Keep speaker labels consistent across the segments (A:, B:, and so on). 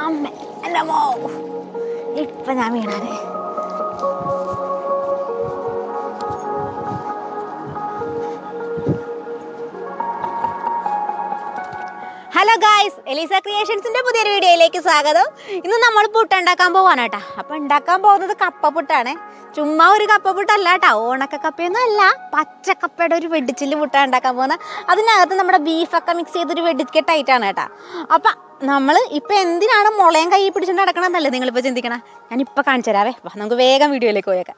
A: അമ്മ എൻ്റെ മോ ഇപ്പം ഞാൻ വീണാനെ. ഹലോ ഗായ്സ്, എലീസ ക്രിയേഷൻസിൻ്റെ പുതിയൊരു വീഡിയോയിലേക്ക് സ്വാഗതം. ഇന്ന് നമ്മൾ പുട്ട് ഉണ്ടാക്കാൻ പോവാണ് കേട്ടോ. അപ്പോൾ ഉണ്ടാക്കാൻ പോകുന്നത് കപ്പ പുട്ടാണ്. ചുമ്മാ ഒരു കപ്പ പുട്ടല്ല കേട്ടോ, ഓണക്കക്കപ്പയൊന്നും അല്ല, പച്ചക്കപ്പയുടെ ഒരു വെടിച്ചില് പുട്ടാണ് ഉണ്ടാക്കാൻ പോകുന്നത്. അതിനകത്ത് നമ്മുടെ ബീഫൊക്കെ മിക്സ് ചെയ്തൊരു വെടിക്കെട്ടായിട്ടാണ് കേട്ടോ. അപ്പം നമ്മൾ ഇപ്പം എന്തിനാണ് മുളയും കൈ പിടിച്ചുകൊണ്ട് നടക്കണമെന്നല്ലേ നിങ്ങളിപ്പോൾ ചിന്തിക്കണം. ഞാനിപ്പോൾ കാണിച്ചു തരാവേ. നമുക്ക് വേഗം വീഡിയോയിലേക്ക് പോയേക്കാം.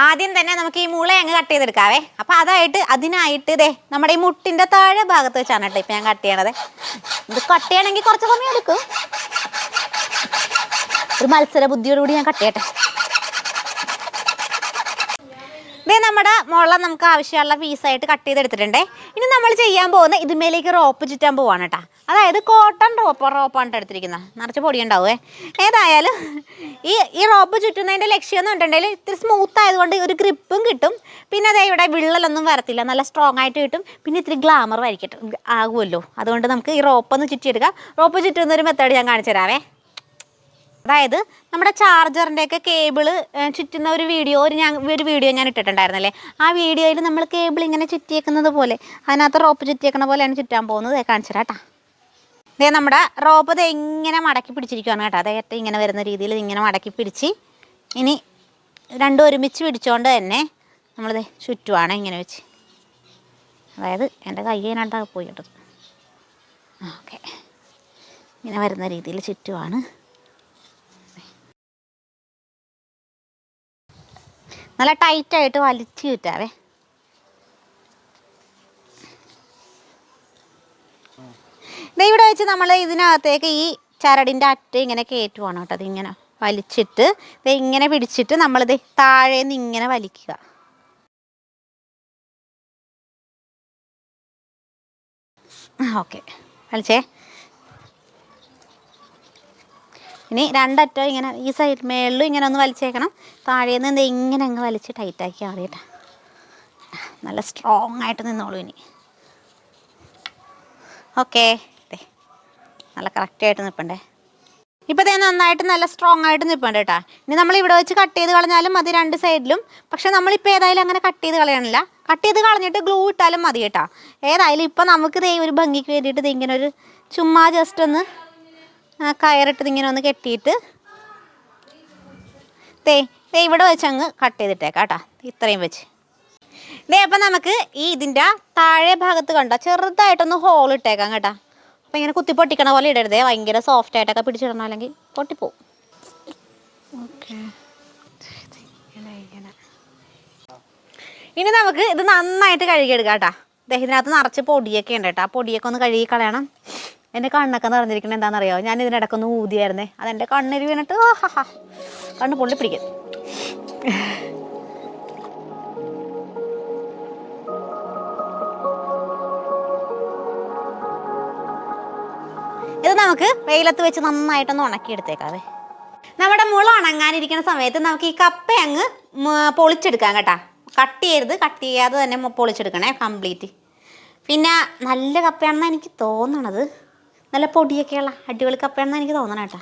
A: ആദ്യം തന്നെ നമുക്ക് ഈ മുള അങ്ങ് കട്ട് ചെയ്തെടുക്കാവേ. അപ്പം അതിനായിട്ട് ഇതേ നമ്മുടെ ഈ മുട്ടിൻ്റെ താഴെ ഭാഗത്ത് വെച്ചാണ് കേട്ടോ ഇപ്പം ഞാൻ കട്ട് ചെയ്യണത്. ഇത് കട്ട് ചെയ്യണമെങ്കിൽ കുറച്ച് സമയം എടുക്കും. ഒരു മത്സര ബുദ്ധിയോടുകൂടി ഞാൻ കട്ട് ചെയ്യട്ടെ. ഇതേ നമ്മുടെ മുള നമുക്ക് ആവശ്യമുള്ള പീസായിട്ട് കട്ട് ചെയ്തെടുത്തിട്ടുണ്ടേ. ഇനി നമ്മൾ ചെയ്യാൻ പോകുന്ന ഇതിന്മേലേക്ക് റോപ്പ് ചുറ്റാൻ പോവാണ് കേട്ടോ. അതായത് കോട്ടൺ റോപ്പാണ് എടുത്തിരിക്കുന്നത്. നിറച്ച് പൊടിയുണ്ടാവുമേ. ഏതായാലും ഈ റോപ്പ് ചുറ്റുന്നതിൻ്റെ ലക്ഷ്യം എന്ന് പറഞ്ഞിട്ടുണ്ടെങ്കിൽ ഇത്തിരി സ്മൂത്ത് ആയതുകൊണ്ട് ഒരു ഗ്രിപ്പും കിട്ടും. പിന്നെ അതേ ഇവിടെ വിള്ളലൊന്നും വരത്തില്ല, നല്ല സ്ട്രോങ് ആയിട്ട് കിട്ടും. പിന്നെ ഇത്തിരി ഗ്ലാമർ ആകുമല്ലോ. അതുകൊണ്ട് നമുക്ക് ഈ റോപ്പൊന്ന് ചുറ്റിയെടുക്കാം. റോപ്പ് ചുറ്റുന്നൊരു മെത്തേഡ് ഞാൻ കാണിച്ചു തരാവേ. അതായത് നമ്മുടെ ചാർജറിൻ്റെയൊക്കെ കേബിള് ചുറ്റുന്ന ഒരു വീഡിയോ ഞാൻ ഇട്ടിട്ടുണ്ടായിരുന്നല്ലേ. ആ വീഡിയോയിൽ നമ്മൾ കേബിൾ ഇങ്ങനെ ചുറ്റിയേക്കുന്നത് പോലെ, അതിനകത്ത് റോപ്പ് ചുറ്റിയേക്കുന്ന പോലെയാണ് ചുറ്റാൻ പോകുന്നത്. കാണിച്ചു തരാം കേട്ടോ. ഇതേ നമ്മുടെ റോപ്പ് ഇങ്ങനെ മടക്കി പിടിച്ചിരിക്കുകയാണ് കേട്ടോ. അതേറ്റ് ഇങ്ങനെ വരുന്ന രീതിയിൽ ഇങ്ങനെ മടക്കി പിടിച്ച് ഇനി രണ്ടും ഒരുമിച്ച് പിടിച്ചുകൊണ്ട് തന്നെ നമ്മളിത് ചുറ്റുവാണ് ഇങ്ങനെ വെച്ച്. അതായത് എൻ്റെ കൈ അതിനകത്താണ് പോയി കേട്ടത്. ഓക്കെ, ഇങ്ങനെ വരുന്ന രീതിയിൽ ചുറ്റുവാണ്. നല്ല ടൈറ്റായിട്ട് വലിച്ച് ചുറ്റാവേ. ഇവിടെ വെച്ച് നമ്മൾ ഇതിനകത്തേക്ക് ഈ ചരടിൻ്റെ അറ്റ ഇങ്ങനെ കയറ്റുവാണ് കേട്ടോ. അതിങ്ങനെ വലിച്ചിട്ട് ഇങ്ങനെ പിടിച്ചിട്ട് നമ്മളിത് താഴേന്ന് ഇങ്ങനെ വലിക്കുക. ഓക്കെ, വലിച്ചേ. ഇനി രണ്ടറ്റം ഇങ്ങനെ ഈ സൈഡ് മേളിലും ഇങ്ങനെ ഒന്ന് വലിച്ചേക്കണം. താഴേന്ന് ഇങ്ങനെ അങ്ങ് വലിച്ച് ടൈറ്റാക്കി ആദ്യമായിട്ടാ. നല്ല സ്ട്രോങ് ആയിട്ട് നിന്നോളൂ ഇനി. ഓക്കെ, നല്ല കറക്റ്റായിട്ട് നിൽപ്പണ്ടേ. ഇപ്പോൾ നന്നായിട്ട് നല്ല സ്ട്രോങ് ആയിട്ട് നിൽപ്പണ്ട് കേട്ടോ. ഇനി നമ്മൾ ഇവിടെ വെച്ച് കട്ട് ചെയ്ത് കളഞ്ഞാലും മതി രണ്ട് സൈഡിലും. പക്ഷെ നമ്മളിപ്പോൾ ഏതായാലും അങ്ങനെ കട്ട് ചെയ്ത് കളയണില്ല. കട്ട് ചെയ്ത് കളഞ്ഞിട്ട് ഗ്ലൂ ഇട്ടാലും മതി കേട്ടോ. ഏതായാലും ഇപ്പം നമുക്ക് ഒരു ഭംഗിക്ക് വേണ്ടിയിട്ട് ഇങ്ങനെ ഒരു ചുമ്മാ ജസ്റ്റ് ഒന്ന് കയറിട്ട് ഇങ്ങനെ ഒന്ന് കെട്ടിയിട്ട് ഇവിടെ വെച്ച് അങ്ങ് കട്ട് ചെയ്തിട്ടേക്കാം കേട്ടോ. ഇത്രയും വെച്ച് അപ്പം നമുക്ക് ഇതിൻ്റെ താഴെ ഭാഗത്ത് കണ്ടോ ചെറുതായിട്ടൊന്ന് ഹോൾ ഇട്ടേക്കാം കേട്ടോ. അപ്പം ഇങ്ങനെ കുത്തി പൊട്ടിക്കണ പോലെ ഇടരുതേ, ഭയങ്കര സോഫ്റ്റ് ആയിട്ടൊക്കെ പിടിച്ചിടണം, അല്ലെങ്കിൽ പൊട്ടിപ്പോവും. ഓക്കെ, ഇനി നമുക്ക് ഇത് നന്നായിട്ട് കഴുകിയെടുക്കാം കേട്ടോ. ഇതിനകത്ത് നിറച്ച് പൊടിയൊക്കെ ഉണ്ട് കേട്ടോ. ആ പൊടിയൊക്കെ ഒന്ന് കഴുകി കളയണം. എൻ്റെ കണ്ണൊക്കെ നിറഞ്ഞിരിക്കുന്നത് എന്താണെന്നറിയോ? ഞാൻ ഇതിനിടയ്ക്കൊന്ന് ഊതിയായിരുന്നേ, അതെൻ്റെ കണ്ണിൽ വീണിട്ട് കണ്ണ് പൊള്ളി പിടിക്കും. ഇത് നമുക്ക് വെയിലത്ത് വെച്ച് നന്നായിട്ടൊന്ന് ഉണക്കിയെടുത്തേക്കാവേ. നമ്മുടെ മുള ഉണങ്ങാനിരിക്കുന്ന സമയത്ത് നമുക്ക് ഈ കപ്പ അങ്ങ് പൊളിച്ചെടുക്കാം കേട്ടോ. കട്ട് ചെയ്യാതെ തന്നെ പൊളിച്ചെടുക്കണേ കംപ്ലീറ്റ്. പിന്നെ നല്ല കപ്പയാണെന്നാണ് എനിക്ക് തോന്നണത്. നല്ല പൊടിയൊക്കെയുള്ള അടിപൊളി കപ്പയാണെന്ന് എനിക്ക് തോന്നണം കേട്ടോ.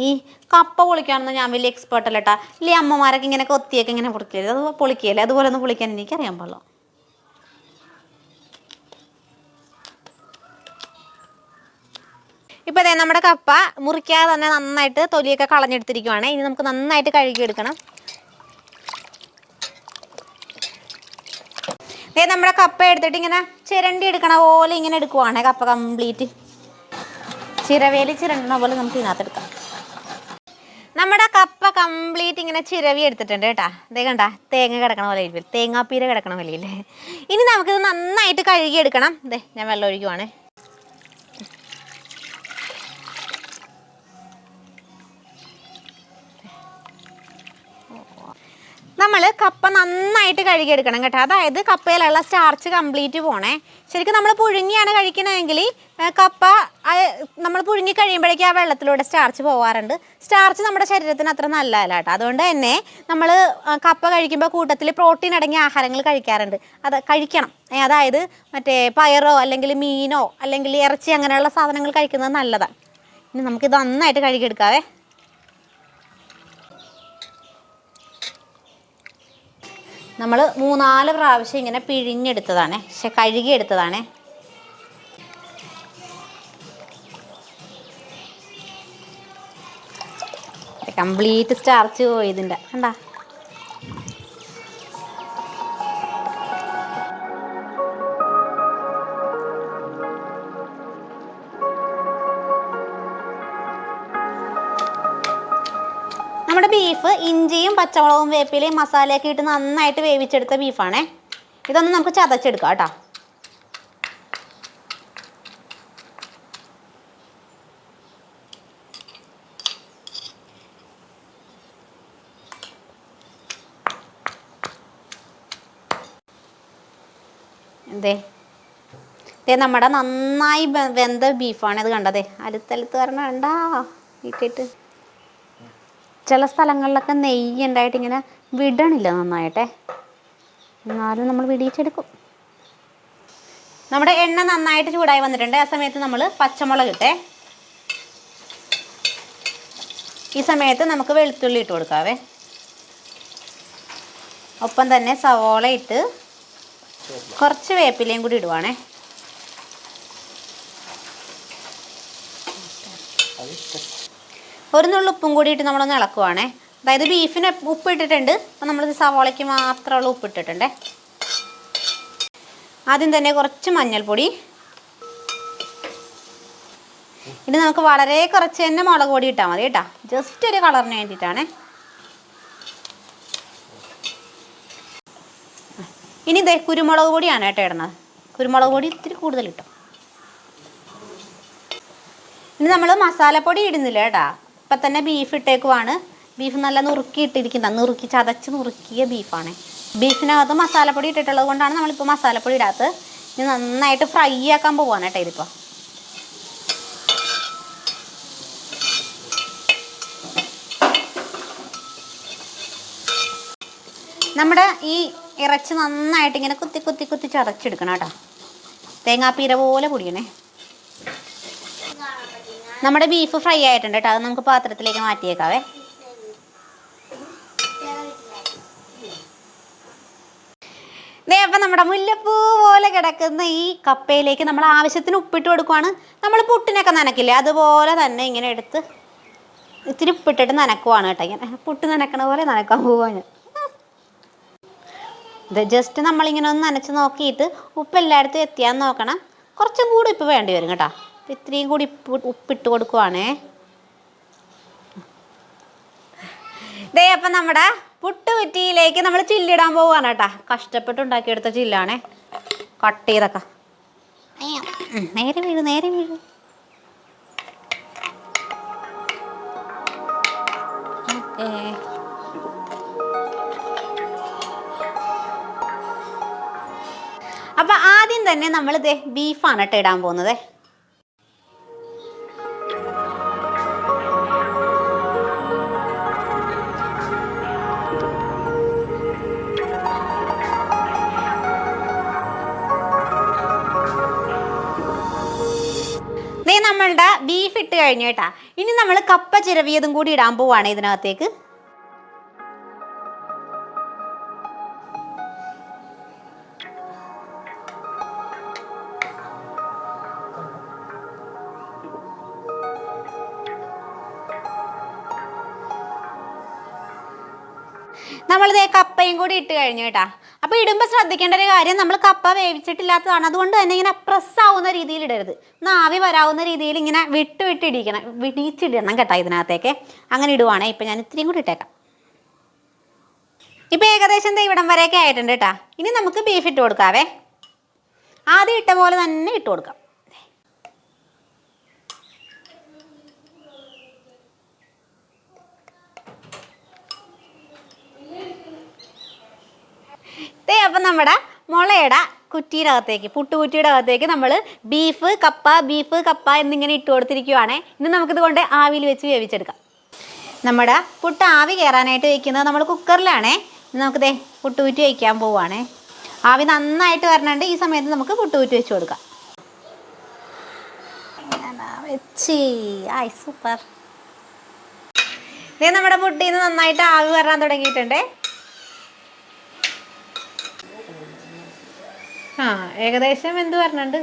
A: ഈ കപ്പ പൊളിക്കുകയാണെന്ന് ഞാൻ വലിയ എക്സ്പേർട്ടല്ല കേട്ടോ. ഇല്ലേ അമ്മമാരൊക്കെ ഇങ്ങനെ കൊത്തിയൊക്കെ ഇങ്ങനെ പൊളിക്കരുത്, അത് പൊളിക്കുകയല്ലേ. അതുപോലെ ഒന്ന് പൊളിക്കാൻ എനിക്കറിയാൻ പാടില്ല. ഇപ്പോൾ നമ്മുടെ കപ്പ മുറിക്കാതെ തന്നെ നന്നായിട്ട് തൊലിയൊക്കെ കളഞ്ഞെടുത്തിരിക്കുവാണ്. ഇനി നമുക്ക് നന്നായിട്ട് കഴുകിയെടുക്കണം. നമ്മുടെ കപ്പ എടുത്തിട്ട് ഇങ്ങനെ ചിരണ്ടി എടുക്കണ പോലെ ഇങ്ങനെ എടുക്കുവാണ് കപ്പ കംപ്ലീറ്റ്. ചിരവേലി ചിരണ്ടണ പോലെ നമുക്ക് ഇതിനകത്ത് എടുക്കാം. നമ്മുടെ കപ്പ കംപ്ലീറ്റ് ഇങ്ങനെ ചിരവി എടുത്തിട്ടുണ്ട് കേട്ടോ. കണ്ട തേങ്ങ കിടക്കണ പോലെ ഇരിക്കും, തേങ്ങാപ്പീര കിടക്കണ പോലെ ഇല്ലേ. ഇനി നമുക്കിത് നന്നായിട്ട് കഴുകിയെടുക്കണം. ഞാൻ വെള്ളം ഒഴിക്കുവാണ്. നമ്മൾ കപ്പ നന്നായിട്ട് കഴുകിയെടുക്കണം കേട്ടോ. അതായത് കപ്പയിലുള്ള സ്റ്റാർച്ച് കംപ്ലീറ്റ് പോണേ. ശരിക്കും നമ്മൾ പുഴുങ്ങിയാണ് കഴിക്കണമെങ്കിൽ കപ്പ നമ്മൾ പുഴുങ്ങി കഴിയുമ്പോഴേക്കും ആ വെള്ളത്തിലൂടെ സ്റ്റാർച്ച് പോകാറുണ്ട്. സ്റ്റാർച്ച് നമ്മുടെ ശരീരത്തിന് അത്ര നല്ലതല്ല കേട്ടോ. അതുകൊണ്ട് തന്നെ നമ്മൾ കപ്പ കഴിക്കുമ്പോൾ കൂട്ടത്തിൽ പ്രോട്ടീൻ അടങ്ങിയ ആഹാരങ്ങൾ കഴിക്കാറുണ്ട്. അത് കഴിക്കണം. അതായത് മറ്റേ പയറോ അല്ലെങ്കിൽ മീനോ അല്ലെങ്കിൽ ഇറച്ചി അങ്ങനെയുള്ള സാധനങ്ങൾ കഴിക്കുന്നത് നല്ലതാണ്. ഇനി നമുക്കിത് നന്നായിട്ട് കഴുകിയെടുക്കാവേ. നമ്മൾ 3-4 പ്രാവശ്യം ഇങ്ങനെ പിഴിഞ്ഞെടുത്തതാണ്, പക്ഷെ കഴുകിയെടുത്തതാണ്. കംപ്ലീറ്റ് സ്റ്റാർച്ച് പോയി ഇതിൻ്റെ കണ്ടാ. നമ്മുടെ ബീഫ് ഇഞ്ചിയും പച്ചമുളകും വേപ്പിലയും മസാലയൊക്കെ ഇട്ട് നന്നായിട്ട് വേവിച്ചെടുത്ത ബീഫാണേ. ഇതൊന്ന് നമുക്ക് ചതച്ചെടുക്കാം കേട്ടോ. ഇതേ നമ്മുടെ നന്നായി വെന്ത ബീഫാണ് ഇത്. കണ്ടതേ അലുത്തലുത്ത് കാരണം കണ്ടാ ഇട്ടിട്ട്. ചില സ്ഥലങ്ങളിലൊക്കെ നെയ്യ് ഉണ്ടായിട്ട് ഇങ്ങനെ വിടണില്ല നന്നായിട്ടെ, എന്നാലും നമ്മൾ വിടിയിച്ചെടുക്കും. നമ്മുടെ എണ്ണ നന്നായിട്ട് ചൂടായി വന്നിട്ടുണ്ട്. ആ സമയത്ത് നമ്മൾ പച്ചമുളക് ഇട്ടേ. ഈ സമയത്ത് നമുക്ക് വെളുത്തുള്ളി ഇട്ട് കൊടുക്കാവേ. ഒപ്പം തന്നെ സവോള ഇട്ട് കുറച്ച് വേപ്പിലയും കൂടി ഇടുവാണേ. ഒരു നുള്ളു ഉപ്പും കൂടി ഇട്ട് നമ്മളൊന്ന് ഇളക്കുവാണേ. അതായത് ബീഫിന് ഉപ്പ് ഇട്ടിട്ടുണ്ട്, അപ്പം നമ്മൾ സവോളയ്ക്ക് മാത്രമുള്ള ഉപ്പ് ഇട്ടിട്ടുണ്ടേ. ആദ്യം തന്നെ കുറച്ച് മഞ്ഞൾപ്പൊടി. ഇനി നമുക്ക് വളരെ കുറച്ച് തന്നെ മുളക് പൊടി ഇട്ടാൽ മതി കേട്ടോ, ജസ്റ്റ് ഒരു കളറിന് വേണ്ടിയിട്ടാണ്. ഇനി ഇതേ കുരുമുളക് പൊടിയാണ് കേട്ടോ ഇടുന്നത്. കുരുമുളക് പൊടി ഇത്തിരി കൂടുതൽ ഇട്ടോ. ഇനി നമ്മൾ മസാലപ്പൊടി ഇടുന്നില്ല കേട്ടോ. ഇപ്പം തന്നെ ബീഫ് ഇട്ടേക്കുവാണ്. ബീഫ് നല്ല നുറുക്കി ഇട്ടിരിക്കുന്ന, ചതച്ച് നുറുക്കിയ ബീഫാണ്. ബീഫിനകത്ത് മസാലപ്പൊടി ഇട്ടിട്ടുള്ളത് കൊണ്ടാണ് നമ്മളിപ്പോൾ മസാലപ്പൊടി ഇടാത്തത്. ഇനി നന്നായിട്ട് ഫ്രൈ ആക്കാൻ പോവാണ് കേട്ടോ ഇതിപ്പോൾ. നമ്മുടെ ഈ ഇറച്ചി നന്നായിട്ട് ഇങ്ങനെ കുത്തി കുത്തി കുത്തി ചതച്ചെടുക്കണം കേട്ടോ. തേങ്ങാപ്പീര പോലെ പൊടിയണേ. നമ്മുടെ ബീഫ് ഫ്രൈ ആയിട്ടുണ്ട് കേട്ടോ. അത് നമുക്ക് പാത്രത്തിലേക്ക് മാറ്റിയേക്കാവേ. അപ്പം നമ്മുടെ മുല്ലപ്പൂ പോലെ കിടക്കുന്ന ഈ കപ്പയിലേക്ക് നമ്മൾ ആവശ്യത്തിന് ഉപ്പിട്ട് കൊടുക്കുവാണ്. നമ്മൾ പുട്ടിനൊക്കെ നനക്കില്ലേ, അതുപോലെ തന്നെ ഇങ്ങനെ എടുത്ത് ഇത്തിരി ഉപ്പിട്ടിട്ട് നനക്കുവാണ് കേട്ടോ. ഇങ്ങനെ പുട്ട് നനക്കണ പോലെ നനക്കാൻ പോവാണ്. ഇത് ജസ്റ്റ് നമ്മളിങ്ങനെ ഒന്ന് നനച്ച് നോക്കിയിട്ട് ഉപ്പ് എല്ലായിടത്തും എത്തിയാന്ന് നോക്കണം. കുറച്ചും കൂടി ഉപ്പ് വേണ്ടി വരും കേട്ടോ. ഇത്രയും കൂടി ഉപ്പിട്ട് കൊടുക്കുവാണേ. ദേ അപ്പം നമ്മുടെ പുട്ടുകുറ്റിയിലേക്ക് നമ്മൾ ചില്ലിടാൻ പോവുകയാണ് കേട്ടോ. കഷ്ടപ്പെട്ട് ഉണ്ടാക്കിയെടുത്ത ചില്ലാണേ. കട്ട് ചെയ്തൊക്കെ നേരെ വീഴും. ഓക്കേ. അപ്പം ആദ്യം തന്നെ നമ്മൾ ബീഫാണ് കേട്ടോ ഇടാൻ പോകുന്നത്. നമ്മളുടെ ബീഫ് ഇട്ട് കഴിഞ്ഞു കേട്ടാ. ഇനി നമ്മൾ കപ്പ ചിരവിയതും കൂടി ഇടാൻ പോവാണ് ഇതിനകത്തേക്ക്. നമ്മളിതേ കപ്പയും കൂടി ഇട്ട് കഴിഞ്ഞു കേട്ടാ. അപ്പോൾ ഇടുമ്പോൾ ശ്രദ്ധിക്കേണ്ട ഒരു കാര്യം, നമ്മൾ കപ്പ വേവിച്ചിട്ടില്ലാത്തതാണ്. അതുകൊണ്ട് തന്നെ ഇങ്ങനെ പ്രസ് ആവുന്ന രീതിയിൽ ഇടരുത്. ആവി വരാവുന്ന രീതിയിൽ ഇങ്ങനെ വിടിച്ചിടണം കേട്ടോ ഇതിനകത്തേക്ക്. അങ്ങനെ ഇടുവാണേ. ഇപ്പം ഞാൻ ഇത്തിരിയും കൂടി ഇട്ടേക്കാം. ഇപ്പം ഏകദേശം ഇവിടം വരെയൊക്കെ ആയിട്ടുണ്ട് കേട്ടോ. ഇനി നമുക്ക് ബീഫ് ഇട്ട് കൊടുക്കാവേ. ആദ്യം ഇട്ട പോലെ തന്നെ ഇട്ട് കൊടുക്കാം. അപ്പം നമ്മുടെ മുളയുടെ കുറ്റിയുടെ പുട്ടുകുറ്റിയുടെ അകത്തേക്ക് നമ്മൾ ബീഫ് കപ്പ എന്നിങ്ങനെ ഇട്ട് കൊടുത്തിരിക്കുവാണേ. ഇന്ന് നമുക്കിത് കൊണ്ട് ആവിയിൽ വെച്ച് വേവിച്ചെടുക്കാം. നമ്മുടെ പുട്ട് ആവി കയറാനായിട്ട് വയ്ക്കുന്നത് നമ്മൾ കുക്കറിലാണേ. നമുക്കിതേ പുട്ടുകുറ്റി വയ്ക്കാൻ പോവുകയാണേ. ആവി നന്നായിട്ട് വരണുണ്ട്. ഈ സമയത്ത് നമുക്ക് പുട്ടുകുറ്റി വെച്ച് കൊടുക്കാം. സൂപ്പർ. ഇതേ നമ്മുടെ പുട്ടിൽ നിന്ന് നന്നായിട്ട് ആവി വരാൻ തുടങ്ങിയിട്ടുണ്ടേ. ഏകദേശം എന്ത് പറഞ്ഞിട്ടുണ്ട്,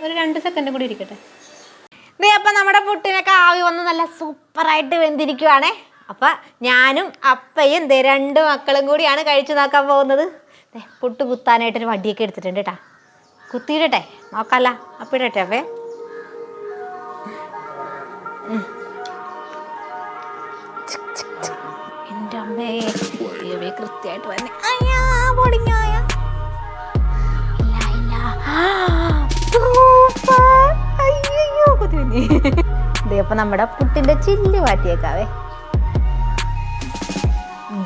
A: ഒരു 2 സെക്കൻഡ് കൂടി ഇരിക്കട്ടെ. ഇതേ അപ്പം നമ്മുടെ പുട്ടിനൊക്കെ ആവി വന്ന് നല്ല സൂപ്പറായിട്ട് വെന്തിരിക്കുവാണേ. അപ്പം ഞാനും അപ്പയും 2 മക്കളും കൂടിയാണ് കഴിച്ചു നോക്കാൻ പോകുന്നത്. പുട്ട് കുത്താനായിട്ടൊരു വടിയൊക്കെ എടുത്തിട്ടുണ്ട് കേട്ടാ. കുത്തിയിടട്ടെ, നോക്കാല്ല. അപ്പം ഇടട്ടെ അപ്പേ. എൻ്റെ അമ്മേ കൃത്യമായിട്ട് വന്നെ. പൊടിഞ്ഞായ അപ്പം നമ്മുടെ പുട്ടിന്റെ ചില്ല് മാറ്റിയേക്കാവേ.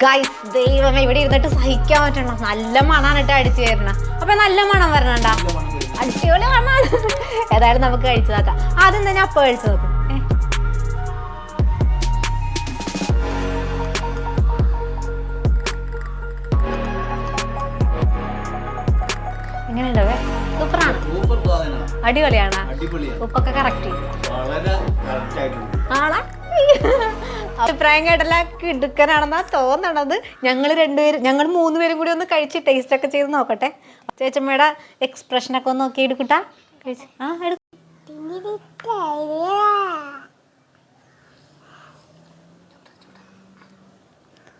A: ഗൈസ്, ദൈവമേ, ഇവിടെ ഇരുന്നിട്ട് സഹിക്കാൻ പറ്റണ നല്ല മണാണ് കേട്ടോ അടിച്ചു തരണം. അപ്പൊ നല്ല മണം വരണണ്ടാ, അടിച്ചുപോലെ മണാണ്. ഏതായാലും നമുക്ക് കഴിച്ചു നോക്കാം. ആദ്യം തന്നെ അപ്പം കഴിച്ചു നോക്കും. എങ്ങനെയുണ്ടാവേ? സൂപ്പറാണ്, അടിപൊളിയാണ്. ഉപ്പൊക്കെ കറക്റ്റ് ആണോ? അഭിപ്രായം കേട്ടല്ല, കിടുക്കനാണെന്നാ തോന്നണത്. ഞങ്ങൾ 3 പേരും കൂടി ഒന്ന് കഴിച്ച് ടേസ്റ്റ് ഒക്കെ ചെയ്ത് നോക്കട്ടെ. ചേച്ചമ്മയുടെ എക്സ്പ്രഷനൊക്കെ ഒന്ന് നോക്കി എടുക്കട്ടാ.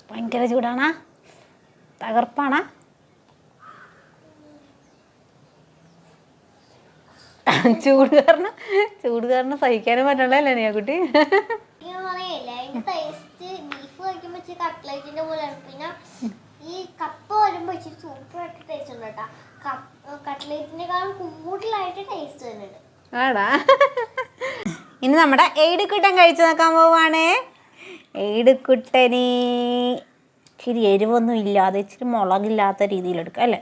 A: ഭയങ്കര ചൂടാണാ, തകർപ്പാണാ? ചൂട് കാരണം സഹിക്കാനും പറ്റണല്ലേ നീ കുട്ടി? ആടാ. ഇനി നമ്മുടെ എയ്ഡുക്കുട്ടൻ കഴിച്ചു നോക്കാൻ പോവാണേ. എയ്ഡുക്കുട്ടന് ഇച്ചിരി എരിവൊന്നും ഇല്ലാതെ, ഇച്ചിരി മുളകില്ലാത്ത രീതിയിലെടുക്കാം അല്ലേ?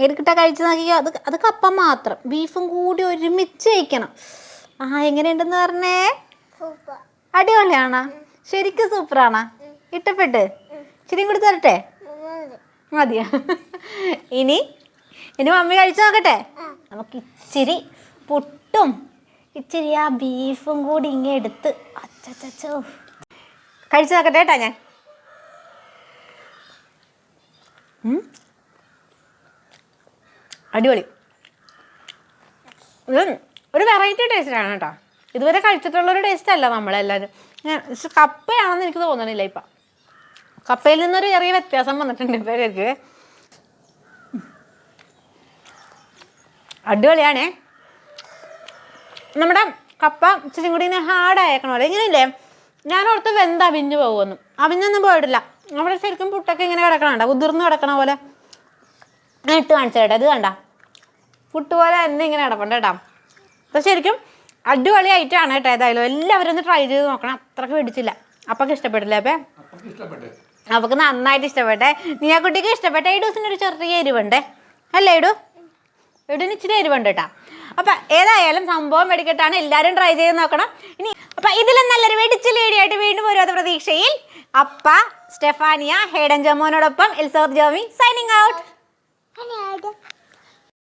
A: എയ്ഡുക്കുട്ട കഴിച്ചു നോക്കിയോ? അത് കപ്പ മാത്രം, ബീഫും കൂടി ഒരുമിച്ച് കഴിക്കണം. എങ്ങനെയുണ്ടെന്ന് പറഞ്ഞേ? അടിപൊളിയാണോ? ശരിക്കും സൂപ്പറാണോ? ഇഷ്ടപ്പെട്ട്? ഇച്ചിരിയും കൂടി തരട്ടെ? മതിയോ? ഇനി മമ്മി കഴിച്ചു നോക്കട്ടെ. നമുക്ക് ഇച്ചിരി പുട്ടും ഇച്ചിരി ആ ബീഫും കൂടി ഇങ്ങനെ എടുത്ത് അച്ചോ കഴിച്ചു നോക്കട്ടെ കേട്ടാ ഞാൻ. അടിപൊളി. ഒരു വെറൈറ്റി ടേസ്റ്റാണ് കേട്ടോ. ഇതുവരെ കഴിച്ചിട്ടുള്ളൊരു ടേസ്റ്റ് അല്ല നമ്മളെല്ലാവരും. കപ്പയാണെന്ന് എനിക്ക് തോന്നണില്ല. ഇപ്പം കപ്പയിൽ നിന്നൊരു ചെറിയ വ്യത്യാസം വന്നിട്ടുണ്ട് ഇവർക്ക്. അടിപൊളിയാണേ. നമ്മുടെ കപ്പ ഇച്ചിരി കൂടി ഇങ്ങനെ ഹാർഡായേക്കണമല്ലോ. ഇങ്ങനെയില്ലേ, ഞാനോർത്ത് വെന്ത് അവിഞ്ഞ് പോകുമെന്നും. അവിഞ്ഞൊന്നും പോയിട്ടില്ല. അവിടെ ശരിക്കും പുട്ടൊക്കെ ഇങ്ങനെ കിടക്കണണ്ട, ഉതിർന്ന് കിടക്കണ പോലെ. ഞാൻ ഇട്ട് കാണിച്ചു കേട്ടോ. ഇത് കണ്ട പുട്ട് പോലെ തന്നെ ഇങ്ങനെ കിടപ്പുണ്ട് കേട്ടോ. അപ്പോൾ ശരിക്കും അടിപൊളിയായിട്ടാണ് കേട്ടോ. ഏതായാലും എല്ലാവരും ഒന്ന് ട്രൈ ചെയ്ത് നോക്കണം. അത്രയ്ക്ക് പിടിച്ചില്ല. അപ്പൊക്കെ ഇഷ്ടപ്പെട്ടില്ലേ? അപ്പൊക്ക് നന്നായിട്ട് ഇഷ്ടപ്പെട്ടെ. നീ കുട്ടിക്ക് ഇഷ്ടപ്പെട്ടെ. ഇടൂസിനൊരു ചെറിയ എരിവുണ്ടേ അല്ലേ? ഇടൂന് ഇച്ചിരി എരിവുണ്ട് കേട്ടോ. അപ്പം ഏതായാലും സംഭവം വെടിക്കെട്ടാണ്. എല്ലാവരും ട്രൈ ചെയ്ത് നോക്കണം. ഇനി അപ്പം ഇതിലും നല്ലൊരു വെടിച്ചിൽ വീഡിയോ ആയിട്ട് വീണ്ടും ഓരോ പ്രതീക്ഷയിൽ അപ്പ, സ്റ്റെഫാനിയ, ഹേഡൻ ജോമോനോടൊപ്പം എൽസോർ ജോമി സൈനിങ് ഔട്ട്.